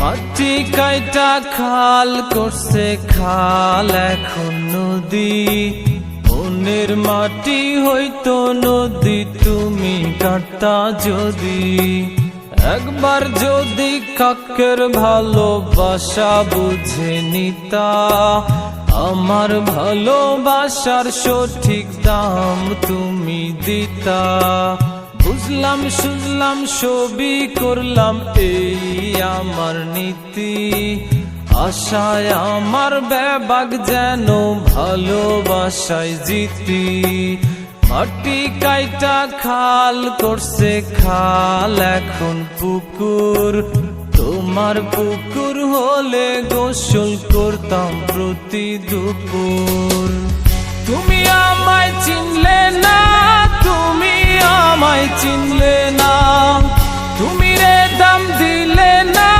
মাটি কাইটা খাল করছে খাল এখন নদী, মনের মাটি হইতো নদী তুমি কাটতা যদি। একবার যদি কাকের ভালোবাসা বুঝে নিতা, আমার ভালোবাসার সঠিক দাম তুমি দিতা। বুঝলাম শুনলাম সবই করলাম এই আমার নীতি, আশায় আমার বেবাগ যেন ভালোবাসায় জিতি। মাটি কাইটা খাল করছে খাল এখন পুকুর, তোমার পুকুর হলে গোসল করতাম প্রতি দুপুর। তুমি আমায় চিনলে না, তুমি আমায় চিনলে না, তুমি রে দাম দিলে না,